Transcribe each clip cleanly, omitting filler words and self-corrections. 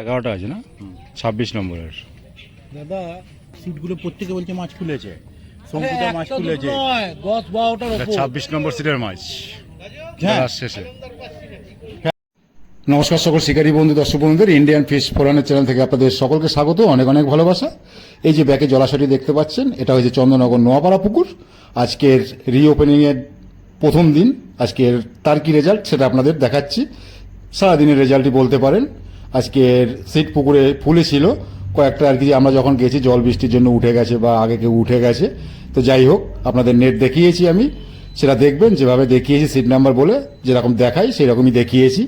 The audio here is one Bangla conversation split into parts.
11টা আছে না? 26 নম্বরের। দাদা সিটগুলো প্রত্যেকে বলছে মাছ খুলেছে, শঙ্কুতে মাছ খুলেছে। 10-12টার এটা উপর। 26 নম্বর সিটের মাছ হ্যাঁ। খেলার শেষে। নমস্কার সকল শিকারী বন্ধু, দর্শক বন্ধুদের ইন্ডিয়ান ফিশ ফোরানের চ্যানেল থেকে আপনাদের সকলকে স্বাগত, অনেক অনেক ভালোবাসা। এই যে ব্যাকে জলাশয়টি দেখতে পাচ্ছেন, এটা হচ্ছে চন্দননগর নোয়াপাড়া পুকুর। আজকের রিওপেনিংয়ের প্রথম দিন, আজকের তার কি রেজাল্ট সেটা আপনাদের দেখাচ্ছি। সারাদিনের রেজাল্টই বলতে পারেন। আজকের সিট পুকুরে ফুলে ছিল, কয়েকটা আর কি আমরা যখন গেছি জল বৃষ্টির জন্য উঠে গেছে বা আগে কেউ উঠে গেছে। তো যাই হোক, আপনাদের নেট দেখিয়েছি আমি, সেটা দেখবেন যেভাবে দেখিয়েছি সিট নাম্বার বলে যেরকম দেখাই সেই রকমই দেখিয়েছি।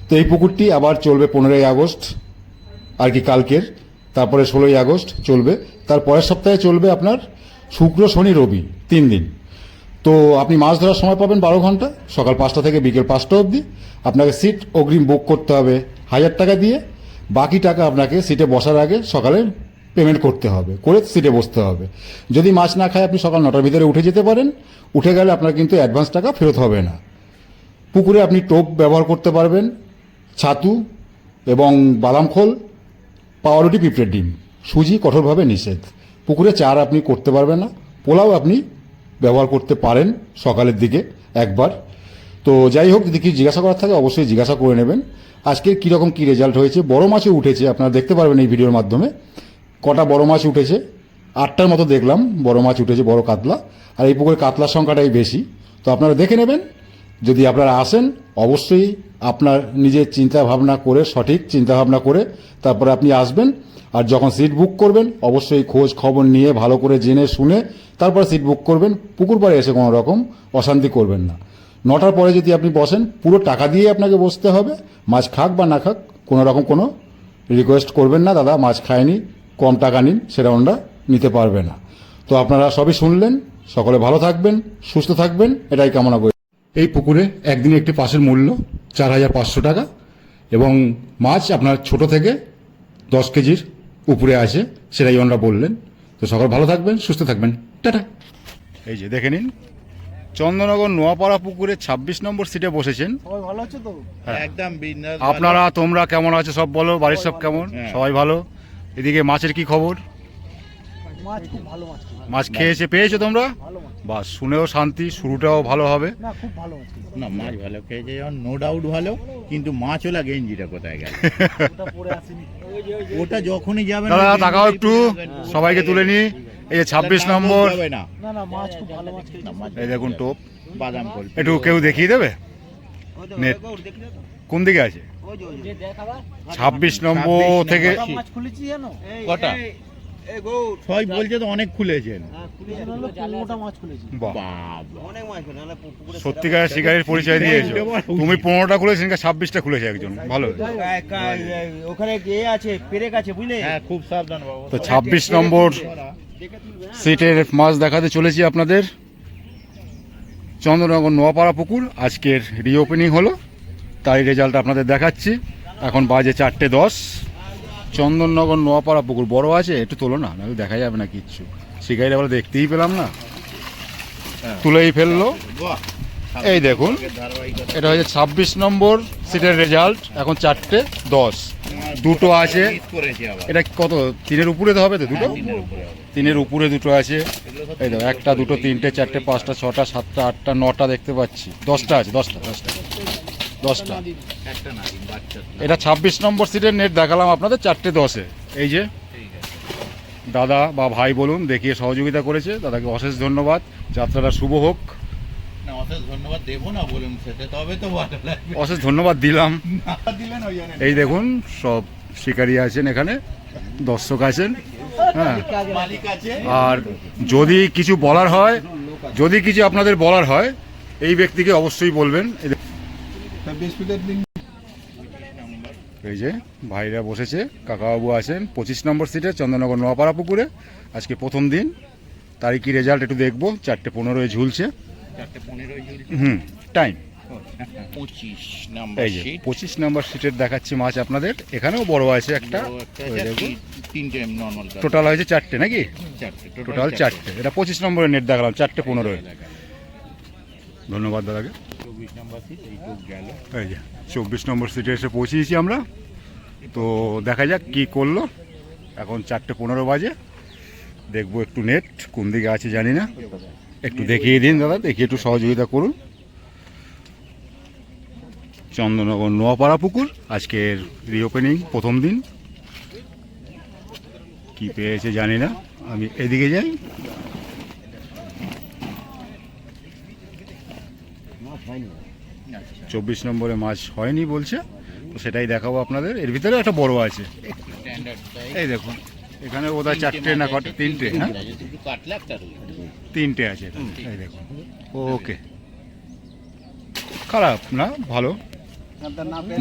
তো এই পুকুরটি আবার চলবে 15ই আগস্ট আর কি কালকের, তারপরে 16ই আগস্ট চলবে, তার পরের সপ্তাহে চলবে আপনার শুক্র শনি রবি 3 দিন। তো আপনি মাছ ধরার সময় পাবেন 12 ঘন্টা, সকাল 5টা থেকে বিকেল 5টা অবধি। আপনাকে সিট অগ্রিম বুক করতে হবে 1000 টাকা দিয়ে, বাকি টাকা আপনাকে সিটে বসার আগে সকালে পেমেন্ট করতে হবে, করে সিটে বসতে হবে। যদি মাছ না খায় আপনি সকাল 9টার ভিতরে উঠে যেতে পারেন, উঠে গেলে আপনার কিন্তু অ্যাডভান্স টাকা ফেরত হবে না। পুকুরে আপনি টোপ ব্যবহার করতে পারবেন, ছাতু এবং বাদাম খোল, পাউরুটি, পিঁপড়ের ডিম, সুজি কঠোরভাবে নিষেধ। পুকুরে চার আপনি করতে পারবেন না, পোলাও আপনি ব্যবহার করতে পারেন সকালের দিকে একবার। তো যাই হোক, যদি কিছু জিজ্ঞাসা করার থাকে অবশ্যই জিজ্ঞাসা করে নেবেন। আজকে কীরকম কী রেজাল্ট হয়েছে, বড় মাছও উঠেছে, আপনারা দেখতে পারবেন এই ভিডিওর মাধ্যমে। কটা বড় মাছ উঠেছে, 8টার মতো দেখলাম বড় মাছ উঠেছে, বড় কাতলা। আর এই পুকুরে কাতলার সংখ্যাটাই বেশি, তো আপনারা দেখে নেবেন। যদি আপনারা আসেন অবশ্যই আপনার নিজের চিন্তা ভাবনা করে, সঠিক চিন্তা ভাবনা করে তারপরে আপনি আসবেন। আর যখন সিট বুক করবেন অবশ্যই খোঁজ খবর নিয়ে ভালো করে জেনে শুনে তারপর সিট বুক করবেন। পুকুর পাড়ে এসে কোনো রকম অশান্তি করবেন না। 9টার পরে যদি আপনি বসেন পুরো টাকা দিয়ে আপনাকে বসতে হবে, মাছ খাক বা না খাক কোনো রকম কোনো রিকোয়েস্ট করবেন না, দাদা মাছ খায়নি কম টাকা নিন, সেটা ওনারা নিতে পারবে না। তো আপনারা সবই শুনলেন, সকলে ভালো থাকবেন, সুস্থ থাকবেন, এটাই কামনা করি। এই পুকুরে একদিনে একটি পাসের মূল্য 4500 টাকা এবং মাছ আপনার ছোট থেকে 10 কেজির উপরে আছে, সেটাই ওনারা বললেন। তো সকল ভালো থাকবেন, সুস্থ থাকবেন, টাটা। এই যে দেখে নিন, চন্দননগর নোয়াপাড়া পুকুরে 26 নম্বর সিটে বসেছেন। সবাই ভালো আছে তো? একদম বিন্দাস। আপনারা তোমরা কেমন আছো সব বলো, বাড়ির সব কেমন? সবাই ভালো। এদিকে মাছের কি খবর? মাছ খুব ভালো মাছ। মাছ খেয়েছে পেয়েছো তোমরা? ভালো মাছ। বাস, শুনেও শান্তি, শুরুটাও ভালো হবে। না খুব ভালো মাছ। না মাছ ভালো খেয়েছে, যেমন নো ডাউট ভালো, কিন্তু মাছ ওলা গেঞ্জিটা কোথায় গেল? ওটা পরে আসেনি। ওটা যখনই যাবেন দাদা তাকাও একটু, সবাইকে তুলে নি। এই যে 26 নম্বর, না না না মাছ খুব ভালো মাছ খেয়েছে। এই দেখুন টোপ, বাদাম ফল একটু কেউ দেখিয়ে দেবে নেট কোন দিকে আছে? 26 নম্বর থেকে মাছ খুলেছি জানো? কটা? সবাই বলছে তো অনেক খুলেছেন। হলো 15টা মাছ খুলেছি। বাহ, বাবা, সত্যিকারের শিকারের পরিচয় দিয়েছো। তুমি 15টা খুলেছো, 26টা খুলেছে একজন, ভালো। ওখানে গিয়ে আছে পেরেক আছে বুঝলে? হ্যাঁ খুব সাবধান বাবু। তো 26 নম্বর সিটের মাছ দেখাতে চলেছি আপনাদের। চন্দননগর নোয়াপাড়া পুকুর আজকের রিওপেনিং হলো, তাই রেজাল্ট আপনাদের দেখাচ্ছি। এখন বাজে 4:10। চন্দননগর নোয়াপাড়া পুকুর বড় আছে, একটু তোলো না, নাহলে দেখা যাবে না কিচ্ছু। শিকারিরা বলে দেখতেই পেলাম না, তুলেই ফেললো। বাহ, এই দেখুন, এটা হচ্ছে 26 নম্বর সিটের রেজাল্ট। এখন 4:10, দুটো আছে। করেছে আবার। এটা কত, 3-এর উপরে তো হবে তো? দুটো দিনের উপরে হবে। 3-এর উপরে দুটো আছে। এই দেখো, 1টা 2টো 3টে 4টে 5টা 6টা 7টা 8টা 9টা দেখতে পাচ্ছি, 10টা আছে, 10টা। একটা না দিন বাচ্চা। এটা 26 নম্বর সিটের নেট দেখালাম আপনাদের 4:10-এ। এই যে দাদা বা ভাই বলুন, দেখিয়ে সহযোগিতা করেছে, দাদাকে অশেষ ধন্যবাদ। যাত্রাটা শুভ হোক। না অশেষ ধন্যবাদ দেবো না বলুন সেটা, তবে তো ভালো লাগবে। অশেষ ধন্যবাদ দিলাম। না দিলেন ওই জন্য। এই দেখুন সব শিকারী আছেন এখানে, দর্শক আছেন, হ্যাঁ। মালিক আছে। আর যদি কিছু বলার হয়, যদি কিছু আপনাদের বলার হয়, এই ব্যক্তিকে অবশ্যই বলবেন। এই যে ভাইরা বসেছে, কাকাবাবু আছেন 25 নম্বর সিটে চন্দননগর নোয়াপাড়া পুকুরে। আজকে প্রথম দিন, তারিখি রেজাল্ট একটু দেখবো। 4:15 ঝুলছে। 4:15 টাইম 25 নাম্বার এই যে সিট। 25 নম্বর সিটের দেখাচ্ছি মাছ আপনাদের। এখানেও বড় আছে একটা, ওই দেখুন। তিনটে নরমাল টোটাল হয়েছে 4টে নাকি? টোটাল 4টে। এটা 25 নম্বরের নেট দেখালাম, 4:15। ধন্যবাদ দাদাকে। 24 নাম্বার সিট এই তো গেল। এই যে 24 নম্বর সিটে এসে পৌঁছেছি আমরা। তো দেখা যাক কি করলো। এখন 4:15 বাজে, দেখবো একটু নেট কোন দিকে আছে জানি না, একটু দেখিয়ে দিন দাদা, দেখিয়ে একটু সহযোগিতা করুন। চন্দননগর নোয়াপাড়া পুকুর আজকের রিওপেনিং প্রথম দিন, কি পেয়েছে জানি না। আমি এদিকে যাই। মাছ হয়নি। 24 নম্বরে মাছ হয়নি বলছে, তো সেটাই দেখাবো আপনাদের। এর ভিতরে একটা বড় আছে, এই দেখুন এখানে বোধহয় 4টে না কটা, 3টে, হ্যাঁ 3টে আছে এটা। এই দেখুন, ওকে, খারাপ না, ভালো।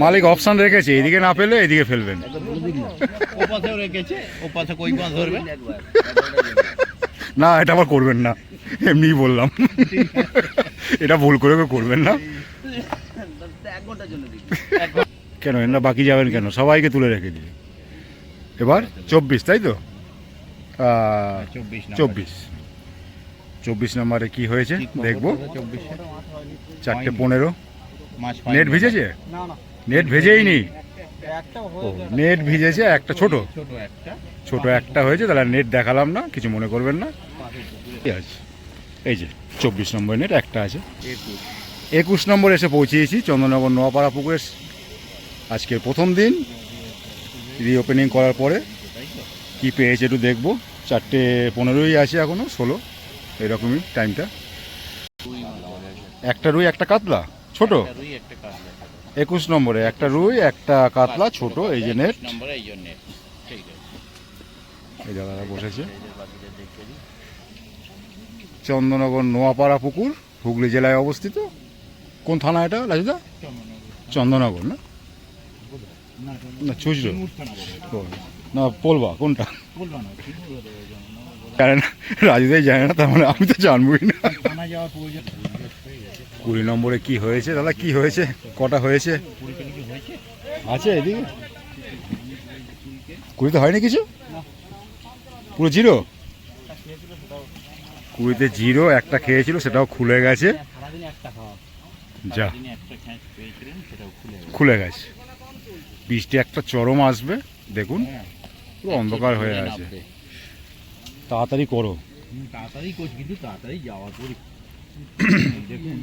মালিক অপশন রেখেছে, এদিকে না পেলে এদিকে ফেলবেন। না এটা আবার করবেন না, এমনি বললাম, এটা ভুল করে করবেন না। কেন এরা বাকি যাবেন কেন, সবাইকে তুলে রেখে দিই। এবার 24, তাই তো? 24 নম্বরে কি হয়েছে দেখবো। 4:15। নেট ভিজেছে? নেট ভেজেই নি, ও নেট ভিজেছে একটা, ছোট একটা হয়েছে, তাহলে নেট দেখালাম না, কিছু মনে করবেন না। এই যে 24 নম্বর নেট একটা আছে। 21 নম্বর এসে পৌঁছিয়েছি চন্দননগর নোয়াপাড়া পুকুরের আজকের প্রথম দিন রিওপেনিং করার পরে। কি পেয়েছে একটু দেখবো। 4:15 আছে, এখনো 16 এরকমই টাইমটা। একটা রুই একটা কাতলা ছোট, 21 নম্বরে একটা রুই একটা কাতলা ছোট। এই যে নেট, এই দাদারা বসেছে। চন্দননগর নোয়াপাড়া পুকুর হুগলি জেলায় অবস্থিত। কোন থানা এটা রাজুদা? চন্দননগর না, না চুচড়ো না পোলবা, কোনটা জানে না, রাজুদাই জানে না, তার মানে আমি তো জানবই না। 20 নম্বরে কি হয়েছে দাদা, কি হয়েছে, কটা হয়েছে আছে এদিকে? 20-তে হয়নি কিছু, পুরো জিরো। 20-তে জিরো, একটা খেয়েছিল সেটাও খুলে গেছে, যা খুলে গেছে। বৃষ্টি একটা চরম আসবে, দেখুন পুরো অন্ধকার হয়ে আছে। তাড়াতাড়ি করো, তাড়াতাড়ি করছি, কিন্তু তাড়াতাড়ি যাওয়ার পরে দেখুন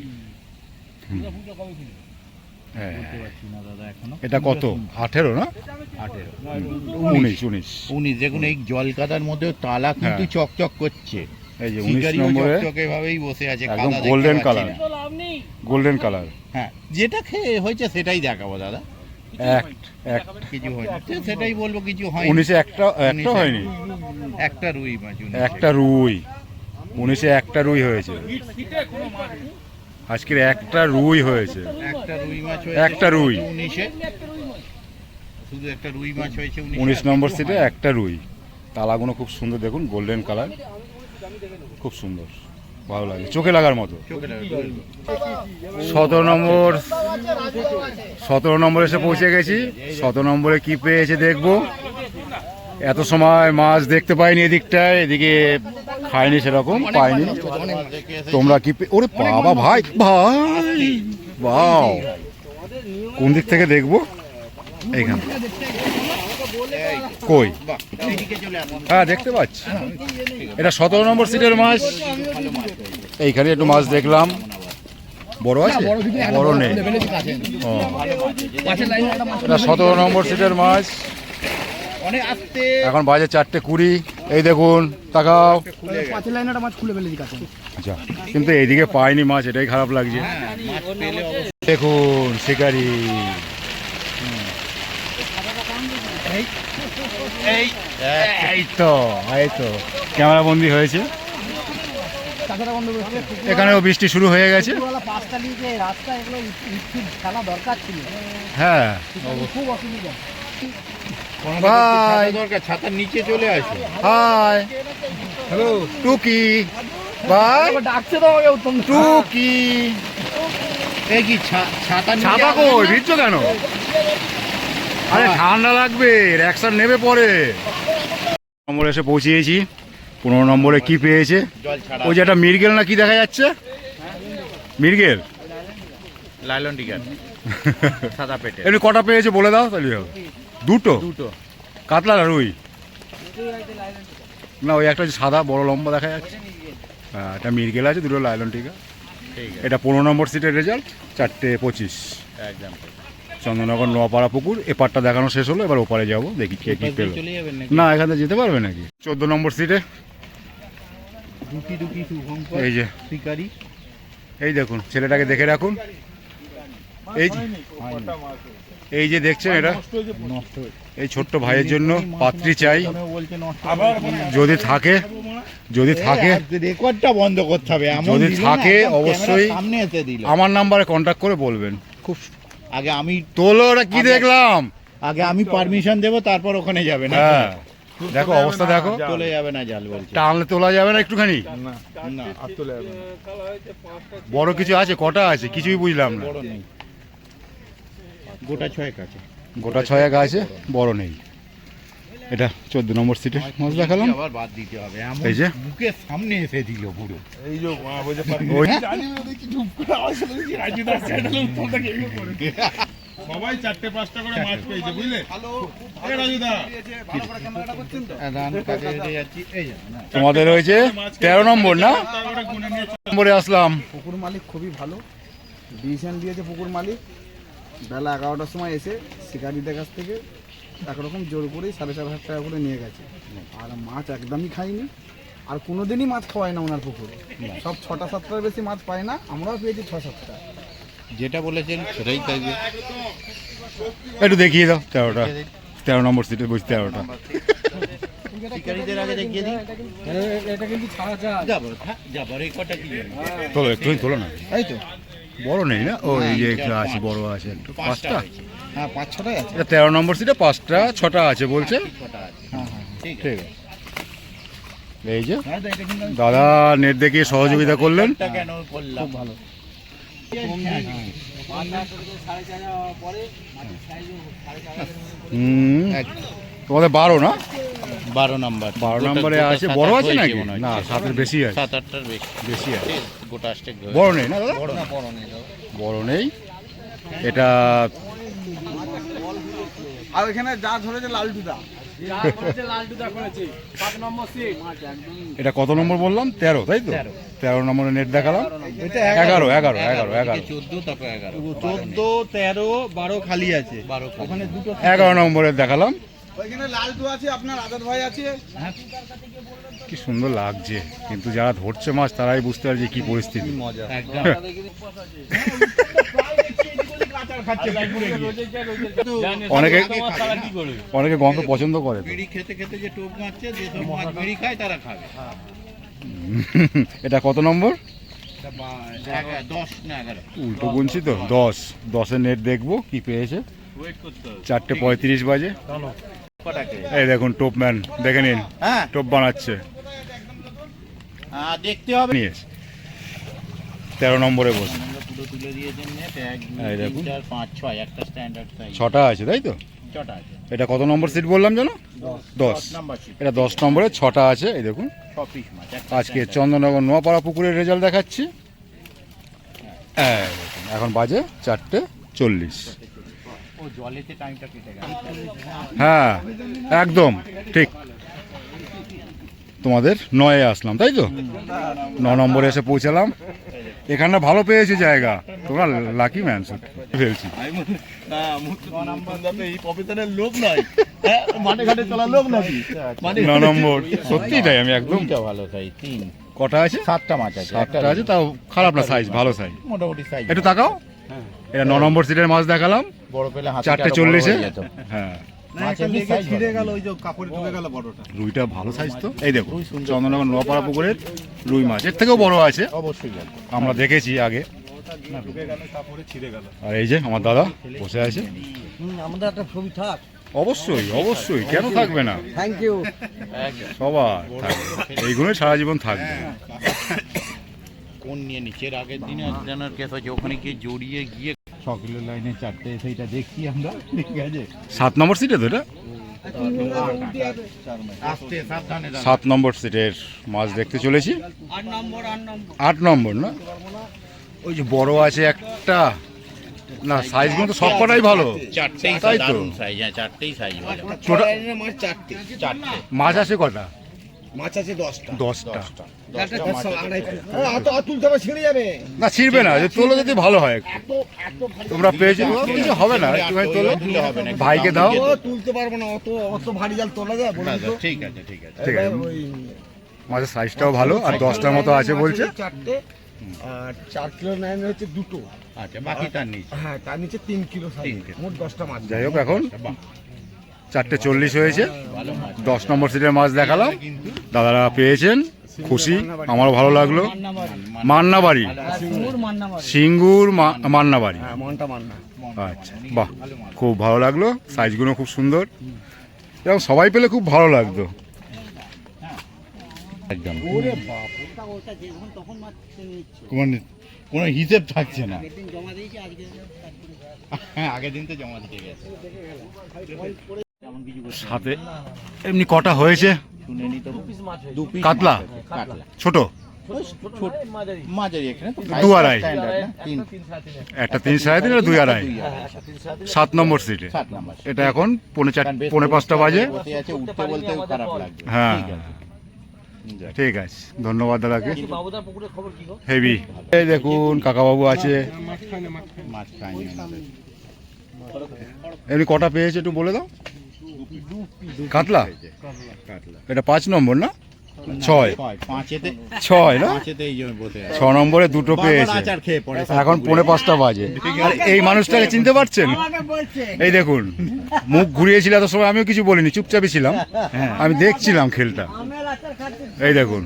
হ্যাঁ। বলতে পারছি না দাদা এখনো। এটা কত, 18 না 19? দেখুন এই জলকাদার মধ্যে তালা কিন্তু চকচক করছে। এই যে 19 নম্বরে এভাবেই বসে আছে, একদম কাদা দেখতে গোল্ডেন পাচ্ছি কালার, না। Golden colour. হ্যাঁ, যেটা খেয়ে হয়েছে সেটাই দেখাবো দাদা। কিছু হয়নি, সেটাই বলবো, কিছু হয়। 19-এ একটা হয়নি, একটা রুই মাছ, একটা রুই। 19-এ একটা রুই হয়েছে, আজকের একটা রুই হয়েছে, একটা রুই মাছ একটা রুই। 19-এ শুধু একটা রুই মাছ হয়েছে। 19 নম্বর সিটে একটা রুই। তালাগুলো খুব সুন্দর, দেখুন গোল্ডেন কালার, খুব সুন্দর, ভালো লাগে, চোখে লাগার মতো। 17 নম্বর এসে পৌঁছে গেছি। 17 নম্বরে কি পেয়েছে দেখবো। এত সময় মাছ দেখতে পাইনি এদিকটায়, এদিকে খাইনি, সেরকম পাইনি। তোমরা কি ওরে বাবা, ভাই ভাই বাও, কোন দিক থেকে দেখবো? এইখানে কই, হ্যাঁ দেখতে পাচ্ছি। এটা 17 নম্বর সিটের মাছ। এইখানে একটু মাছ দেখলাম, বড় আছে, বড় নেই। ও, এটা 17 নম্বর সিটের মাছ। এখন বাজে 4:20। এই দেখুন, তাকাও, আচ্ছা, কিন্তু এইদিকে পাইনি মাছ, এটাই খারাপ লাগছে। দেখুন শিকারি, এই তো ক্যামেরা বন্দি হয়েছে। এখানেও বৃষ্টি শুরু হয়ে গেছে। হ্যাঁ, ভাই ছাতার নিচে চলে আসে। হাই, হ্যালো টুকি ভাই, ডাকছে তো টুকি। এই কি ছাতা ছাতা কই, ভিজছো কেন? আরে ঠান্ডা লাগবে, অ্যাকশন নেবে পরে। নম্বরে এসে পৌঁছিয়েছি। 15 নম্বরে কি পেয়েছে? ওই যে একটা মৃগেল না কি দেখা যাচ্ছে, মৃগেল, লাইলন টিকার সাদা পেটে। এমনি কটা পেয়েছে বলে দাও তাহলে হবে। দুটো দুটো কাতলা না রুই? না ওই একটা হচ্ছে সাদা বড় লম্বা দেখা যাচ্ছে। হ্যাঁ এটা মিরগেল আছে, দুটো লাইলন টিকা। ঠিক আছে, এটা 15 নম্বর সিটের রেজাল্ট, 4:25। একদম। চন্দননগর নোয়াপাড়া পুকুর। এপারটা দেখানো শেষ হলো, এবার ওপারে যাবো, দেখি কে কি পেল। চলে যাবেন নাকি? না এখানে যেতে পারবে নাকি? 14 নম্বর সিটে দুটি শুভঙ্কর এই যে, শিকারি। এই দেখুন ছেলেটাকে দেখে রাখুন। এই এই যে দেখছেন, এটা নষ্ট হয়ে এই ছোট্ট ভাইয়ের জন্য পাত্রী চাই, বলছে নষ্ট। যদি থাকে, যদি থাকে রেকর্ডটা বন্ধ করতে হবে। এমন যদি দিল না, থাকে একদম অবশ্যই ক্যামেরার সামনে এসে দিল। আমার নাম্বারে কন্ট্যাক্ট করে বলবেন। খুব আগে আমি তোলো, ওটা কি দেখলাম? পারমিশন দেবো, তারপর ওখানে যাবে না? হ্যাঁ দেখো অবস্থা দেখো, চলে যাবে না জাল বলছে। টানলে তোলা যাবে না একটুখানি? না আর চলে যাবে না। বড় কিছু আছে? কটা আছে কিছুই বুঝলাম না। বড় নেই, গোটা ছয়েক আছে। গোটা 6 আছে, বড় নেই। এটা 14 নম্বর সিটে মাছ দেখালাম। আবার বাদ দিতে হবে, এমন এই যে বুকের সামনে এসে দিল পুরো। এই যে ওই সবাই 4-5টা করে মাছ পেয়েছে, বুঝলে? এই রাজুদা, রান কাজে হেরে যাচ্ছি। এই যে না, তোমাদের হয়েছে 13 নম্বর না? তারপরে গুনে নিয়ে নম্বরে আসলাম। পুকুর মালিক খুবই ভালো ডিসিশন দিয়েছে। পুকুর মালিক বেলা 11টার সময় এসে শিকারিদের কাছ থেকে একরকম জোর করেই 4,500 টাকা করে নিয়ে গেছে। আর মাছ একদমই খাইনি, আর কোনোদিনই মাছ খাওয়ায় না ওনার পুকুরে। সব 6টা-7টার বেশি মাছ পায় না, আমরাও পেয়েছি 6-7টা। যেটা বলেছেন সেটাই থাকবে। একটু দেখিয়ে দাও 13 নম্বর সিটে বসে 13টা। শিকারীদের আগে দেখিয়ে দিই। এটা কিন্তু ছাড়া যায়। যাবো রেকর্ডটা কি জানি। তোলো একটুখানি, তোলো না। এই তো, বড় নেই না? ও এই যে একটা আছে, বড় আছে একটু, 5টা। হ্যাঁ 5-6টাই আছে। এটা 13 নম্বর সিটে 5টা 6টা আছে বলছে। হ্যাঁ হ্যাঁ ঠিক ঠিক আছে। এই যে হ্যাঁ, এটা কিন্তু দাদা নেট দেখিয়ে সহযোগিতা করলেন। এটা কেন করলাম? খুব ভালো। হুম, তোমাদের 12 না? 12 নাম্বার। 12 নম্বরে আছে। বড় আছে নাকি? না 7-এর বেশি আছে। 7-8টার বেশি। বেশি আছে। গোটা স্টেক বড় নেই না দাদা? না বড় নেই দাও। বড় নেই। এটা আর এখানে যা ধরেছে লালটুদা। এটা কত নম্বর বললাম? 13 তাই তো? 13 নম্বরে নেট দেখালাম। এটা 11 14 তারপর 11 14, 13, 12 খালি আছে। 12 ওখানে দুটো 11 নম্বরে দেখালাম। ওইখানে লালটু আছে, আপনার আজাদ ভাই আছে। কি সুন্দর লাগছে, কিন্তু যারা ধরছে মাছ তারাই বুঝতে পারছে কি পরিস্থিতি। একদম। অনেকে অনেকে গন্ধ পছন্দ করে তো। বিড়ি খেতে খেতে যে টোপ মারছে, যে সব মাছ বিড়ি খায় তারা খাবে। এটা কত নম্বর? 10 না 11। উল্টো গুনছি তো। 10-10-এর নেট দেখবো কি পেয়েছে। ওয়েট করতে হবে। 4:35 বাজে। কটাকে? এই দেখুন টোপম্যান, দেখে নিন হ্যাঁ, টোপ বানাচ্ছে। দেখতে হবে। নিয়েছে 13 নম্বরে বসে। পুরো তুলে দিয়েছেন নেট। 1 এই 2 দেখুন। 3 4 5 6 একটা স্ট্যান্ডার্ড সাইজ। 6টা আছে তাই তো? 6টা আছে। এটা কত নম্বর সিট বললাম জানো? 10। Number sheet. এটা 10 নম্বরে 6টা আছে। এই দেখুন 6 পিস মাছ। একটা আজকে standard। চন্দননগর নোয়াপাড়া পুকুরের রেজাল্ট দেখাচ্ছি। এই দেখুন, এখন বাজে 4:40। ও জলেতে টাইমটা কেটে গেল। হ্যাঁ একদম ঠিক। তোমাদের 9-এ আসলাম তাই তো? 9 নম্বরে এসে পৌঁছালাম। এখানে ভালো পেয়েছি জায়গা, তোমরা লাকি ম্যান। ফেলছি এই প্রফেশনের লোক নয়, হ্যাঁ, মাঠে ঘাটে চলা লোক নাকি? 9 নম্বর, সত্যি তাই। আমি একদম। দুইটা ভালো সাইজ। 3 কটা আছে? 7টা মাছ আছে। 7টা আছে, তাও খারাপ না সাইজ, ভালো সাইজ। মোটামুটি সাইজ। একটু তাকাও। এটা 9 নম্বর সিটের মাছ দেখালাম, বড় পেলে হাতে 4:40-এ। হ্যাঁ ছিঁড়ে গেল, ওই যে কাপড়ে ঢুকে গেল বড়টা। রুইটা ভালো সাইজ তো। এই দেখো চন্দননগর নোয়াপাড়া পুকুরের রুই মাছ, এর থেকেও বড় আছে, অবশ্যই বড়। আমরা দেখেছি আগে। ঢুকে গেল, কাপড়ে ছিঁড়ে গেল। আর এই যে আমার দাদা বসে আছে। আমাদের একটা ছবি থাক। অবশ্যই অবশ্যই, কেন থাকবে না? Thank you. সবার থাকবে। এইগুলো সারা জীবন থাকবে। কোন নিয়ে নিচের আগের দিনে একজনের কেস হয়েছে, ওখানে গিয়ে জড়িয়ে গিয়ে 6 কিলো লাইনে 4টে, সেইটা দেখছি আমরা। ঠিক আছে, 7 নম্বর সিটে তো এটা? আস্তে সাবধানে। 7 নম্বর সিটের মাছ দেখতে চলেছি। 8 নম্বর না? ওই যে বড় আছে একটা, না সাইজগুলো তো সব কটাই ভালো। চারটেই তাই তো। দারুণ সাইজ, হ্যাঁ চারটেই সাইজ ভালো। ছোট মাছ চারটে চারটে মাছ আছে কটা? মাছ আছে 10টা 10টা। তুলতে আবার ছিঁড়ে যাবে না ছিড়বে না, যে তোলো যদি ভালো হয় একটু। তোমরা পেয়েছো কিছু হবে না, একটুখানি তোলো, হবে না, ভাইকে দাও। ও তুলতে পারবো না, অত অত ভারী জাল তোলা যায় বলুন তো? ঠিক আছে ঠিক আছে। ঠিক আছে, মাছের সাইজটাও ভালো আর 10টার মতো আছে বলছে। চারটে আর 4 কিলো নেন হচ্ছে দুটো, আচ্ছা বাকি তার নিচে। হ্যাঁ তার নিচে 3 কিলো সাইজ, 3 কিলো। মোট 10টা মাছ। যাই হোক, এখন বাহ, 4:40 হয়েছে, ভালো মাছ 10 নম্বর সিটের মাছ দেখালাম, কিন্তু দাদারা পেয়েছেন, খুশি, আমারও ভালো লাগলো। মান্নাবাড়ি, সিঙ্গুর মান্নাবাড়ি। হ্যাঁ মনটা মান্না। আচ্ছা, বাহ, খুব ভালো লাগলো, সাইজগুলো খুব সুন্দর, এবং সবাই পেলে খুব ভালো লাগতো একদম। কোনো হিসেব থাকছে না। হ্যাঁ আগের দিন তো জমা দিতে গেছে। সাথে এমনি কটা হয়েছে? শুনে নি তো দু পিস কাতলা? কাতলা ছোট মাঝারি, এখানে তো দু আড়াই। স্ট্যান্ডার্ড না, তিন একটা 3 3.5 আর 2 2.5। 7 নম্বর সিটে 7 নাম্বার। এটা এখন 4:45 কারণ বেশ 5:30 বাজে। বসে আছে, উঠতে বলতেও খারাপ লাগবে। হ্যাঁ ঠিক আছে। যাক। ঠিক আছে, ধন্যবাদ দাদাকে, হেভি। এই দেখুন কাকাবাবু আছে, মাছ খায়নি আমাদের। এমনি কটা পেয়েছে একটু বলে দাও। কাতলা? কাতলা এটা 5 নম্বর না 6? পাঁচেতে 6 না, পাঁচেতে এই জন্য বসে আছে। 6 নম্বরে দুটো পেয়েছে। আচার খেয়ে পড়ে এখন 4:45 বাজে। আর এই মানুষটাকে চিনতে পারছেন? এই দেখুন, মুখ ঘুরিয়েছিল এত সময়, আমিও কিছু বলিনি, চুপচাপই ছিলাম, আমি দেখছিলাম খেলটা। এই দেখুন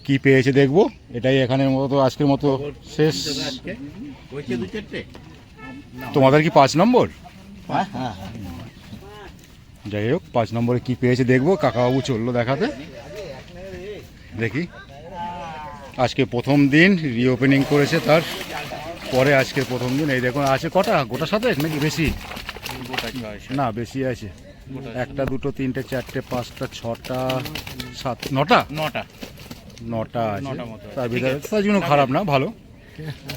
কি পেয়েছে দেখবো, এটাই এখানের মতো আজকের মতো শেষ। হয়েছে দু চারটে। তোমাদের কি 5 নম্বর? হ্যাঁ হ্যাঁ যাই হোক, 5 নম্বরে কি পেয়েছে দেখবো। কাকাবাবু চললো দেখাতে, দেখি। আজকে প্রথম দিন রিওপেনিং করেছে, তার পরে আজকে প্রথম দিন। এই দেখুন আছে কটা, গোটা 7 নাকি বেশি? না বেশি আছে, 1টা 2টো 3টে 4টে 5টা 6টা 7 9টা 9টা আছে। নটা মতো আছে। তার ভিতরে সাইজগুলো খারাপ না, ভালো।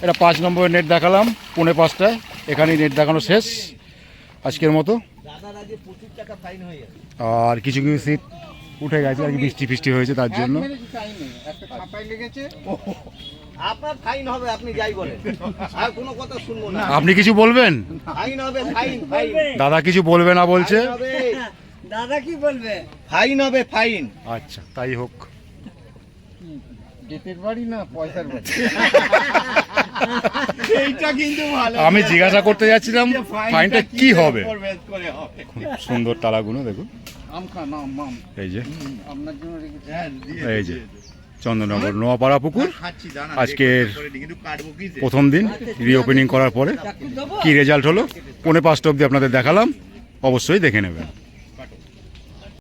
এটা 5 নম্বরের নেট দেখালাম 4:45, এখানেই নেট দেখানো শেষ আজকের মতো। আর কিছু কিছু সিট উঠে গেছে, আর কি বৃষ্টি ফিষ্টি হয়েছে তার জন্য। আপনার ফাইন হবে, আপনি যাই বলেন, আর কোনো কথা শুনবো না। আপনি কিছু বলবেন? ফাইন হবে, ফাইন ফাইন দাদা কিছু বলবে না বলছে। দাদা কি বলবে? ফাইন হবে, ফাইন। আচ্ছা তাই হোক। গেটের বাড়ি না পয়সার বাড়ি? এইটা কিন্তু ভালো। আমি জিজ্ঞাসা করতে যাচ্ছিলাম ফাইনটা কি হবে। করে হবে। খুব সুন্দর তালাগুলো দেখুন, আম খান, আম এই যে, আপনার জন্য রেখেছি। হ্যাঁ, দিয়ে এই যে চন্দননগর নোয়াপাড়া পুকুর। খাচ্ছি দাঁড়ান, আজকের দেখে করে দিই, কিন্তু কাটবো কি যে? প্রথম দিন রিওপেনিং করার পরে কি রেজাল্ট হলো 4:45 অবধি আপনাদের দেখালাম, অবশ্যই দেখে নেবেন।